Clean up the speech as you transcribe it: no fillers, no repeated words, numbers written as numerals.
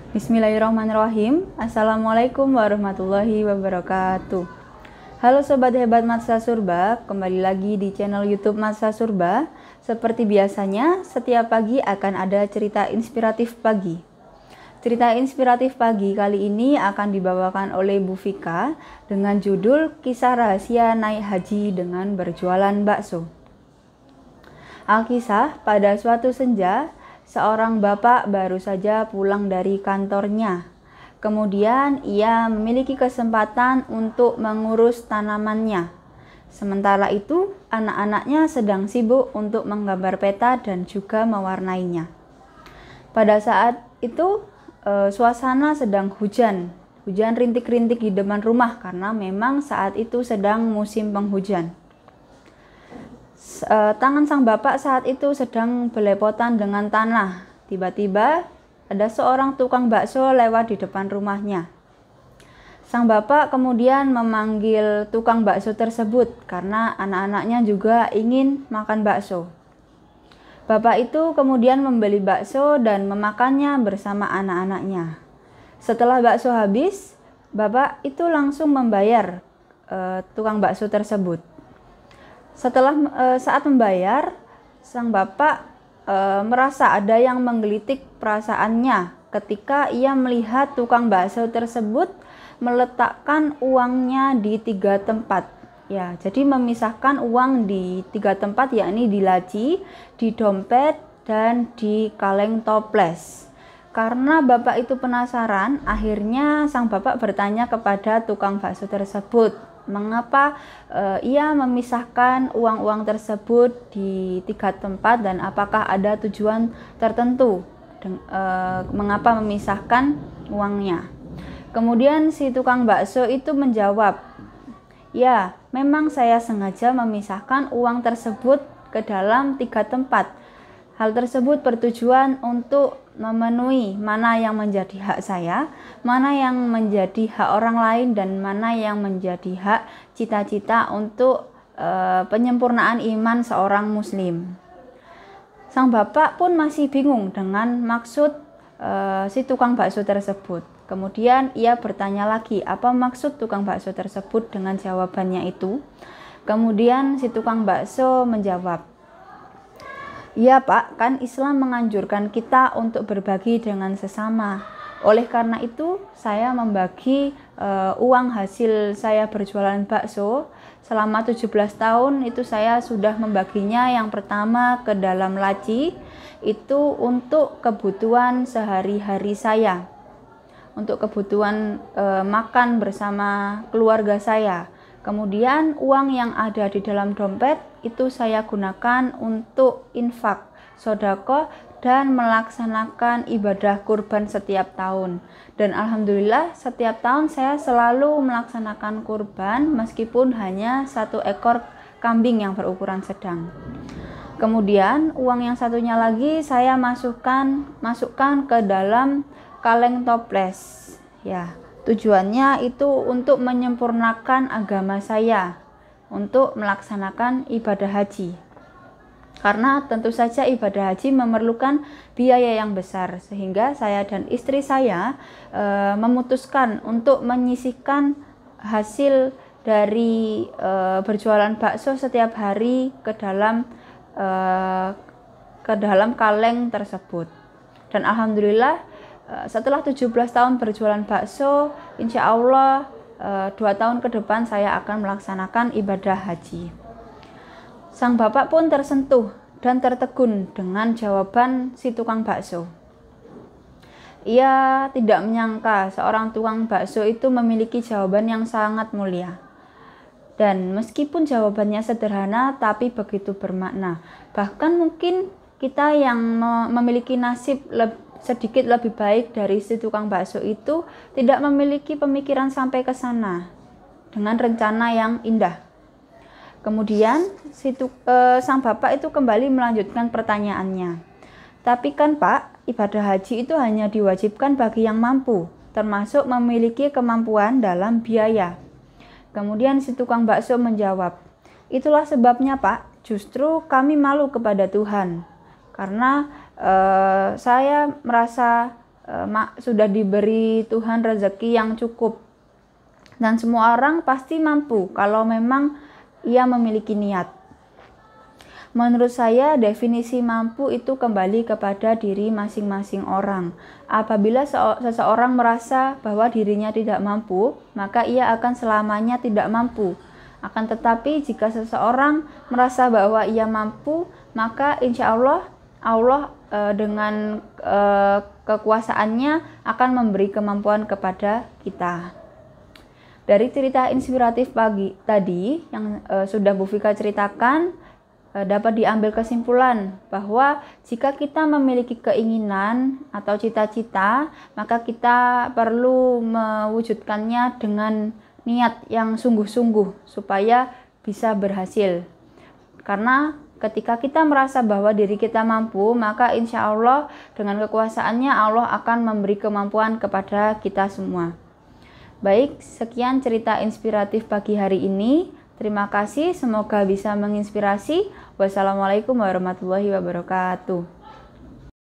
Bismillahirrahmanirrahim. Assalamualaikum warahmatullahi wabarakatuh. Halo Sobat Hebat Matsah Surba, kembali lagi di channel YouTube Matsah Surba. Seperti biasanya, setiap pagi akan ada cerita inspiratif pagi. Cerita inspiratif pagi kali ini akan dibawakan oleh Bu Vika dengan judul Kisah Rahasia Naik Haji dengan Berjualan Bakso. Alkisah, pada suatu senja, seorang bapak baru saja pulang dari kantornya. Kemudian ia memiliki kesempatan untuk mengurus tanamannya. Sementara itu, anak-anaknya sedang sibuk untuk menggambar peta dan juga mewarnainya. Pada saat itu, suasana sedang hujan. Hujan rintik-rintik di depan rumah karena memang saat itu sedang musim penghujan. Tangan sang bapak saat itu sedang belepotan dengan tanah. Tiba-tiba ada seorang tukang bakso lewat di depan rumahnya. Sang bapak kemudian memanggil tukang bakso tersebut karena anak-anaknya juga ingin makan bakso. Bapak itu kemudian membeli bakso dan memakannya bersama anak-anaknya. Setelah bakso habis, bapak itu langsung membayar tukang bakso tersebut. Saat membayar, sang bapak merasa ada yang menggelitik perasaannya ketika ia melihat tukang bakso tersebut meletakkan uangnya di 3 tempat. Ya, jadi memisahkan uang di 3 tempat, yakni di laci, di dompet, dan di kaleng toples. Karena bapak itu penasaran, akhirnya sang bapak bertanya kepada tukang bakso tersebut, mengapa ia memisahkan uang-uang tersebut di 3 tempat dan apakah ada tujuan tertentu mengapa memisahkan uangnya. Kemudian si tukang bakso itu menjawab, "Ya, memang saya sengaja memisahkan uang tersebut ke dalam 3 tempat. Hal tersebut bertujuan untuk memenuhi mana yang menjadi hak saya, mana yang menjadi hak orang lain, dan mana yang menjadi hak cita-cita untuk penyempurnaan iman seorang muslim." Sang bapak pun masih bingung dengan maksud si tukang bakso tersebut. Kemudian ia bertanya lagi, apa maksud tukang bakso tersebut dengan jawabannya itu. Kemudian si tukang bakso menjawab, "Iya Pak, kan Islam menganjurkan kita untuk berbagi dengan sesama. Oleh karena itu, saya membagi uang hasil saya berjualan bakso. Selama 17 tahun itu saya sudah membaginya yang pertama ke dalam laci, itu untuk kebutuhan sehari-hari saya. Untuk kebutuhan makan bersama keluarga saya. Kemudian uang yang ada di dalam dompet itu saya gunakan untuk infak, sodako, dan melaksanakan ibadah kurban setiap tahun. Dan alhamdulillah setiap tahun saya selalu melaksanakan kurban meskipun hanya 1 ekor kambing yang berukuran sedang. Kemudian uang yang satunya lagi saya masukkan ke dalam kaleng toples. Ya, tujuannya itu untuk menyempurnakan agama saya, untuk melaksanakan ibadah haji. Karena tentu saja ibadah haji memerlukan biaya yang besar, sehingga saya dan istri saya memutuskan untuk menyisihkan hasil dari berjualan bakso setiap hari ke dalam kaleng tersebut. Dan alhamdulillah setelah 17 tahun berjualan bakso, insya Allah 2 tahun ke depan saya akan melaksanakan ibadah haji. Sang bapak pun tersentuh dan tertegun dengan jawaban si tukang bakso. Ia tidak menyangka seorang tukang bakso itu memiliki jawaban yang sangat mulia. Dan meskipun jawabannya sederhana, tapi begitu bermakna. Bahkan mungkin kita yang memiliki nasib sedikit lebih baik dari si tukang bakso itu tidak memiliki pemikiran sampai ke sana dengan rencana yang indah. Kemudian sang bapak itu kembali melanjutkan pertanyaannya. "Tapi kan Pak, ibadah haji itu hanya diwajibkan bagi yang mampu, termasuk memiliki kemampuan dalam biaya." Kemudian si tukang bakso menjawab, "Itulah sebabnya Pak, justru kami malu kepada Tuhan. Karena saya merasa sudah diberi Tuhan rezeki yang cukup. Dan semua orang pasti mampu kalau memang ia memiliki niat. Menurut saya, definisi mampu itu kembali kepada diri masing-masing orang. Apabila seseorang merasa bahwa dirinya tidak mampu, maka ia akan selamanya tidak mampu. Akan tetapi, jika seseorang merasa bahwa ia mampu, maka insya Allah dengan kekuasaannya akan memberi kemampuan kepada kita. Dari cerita inspiratif pagi tadi yang sudah Bu Vika ceritakan, dapat diambil kesimpulan bahwa jika kita memiliki keinginan atau cita-cita, maka kita perlu mewujudkannya dengan niat yang sungguh-sungguh supaya bisa berhasil. Karena ketika kita merasa bahwa diri kita mampu, maka insya Allah dengan kekuasaannya Allah akan memberi kemampuan kepada kita semua. Baik, sekian cerita inspiratif pagi hari ini. Terima kasih, semoga bisa menginspirasi. Wassalamualaikum warahmatullahi wabarakatuh.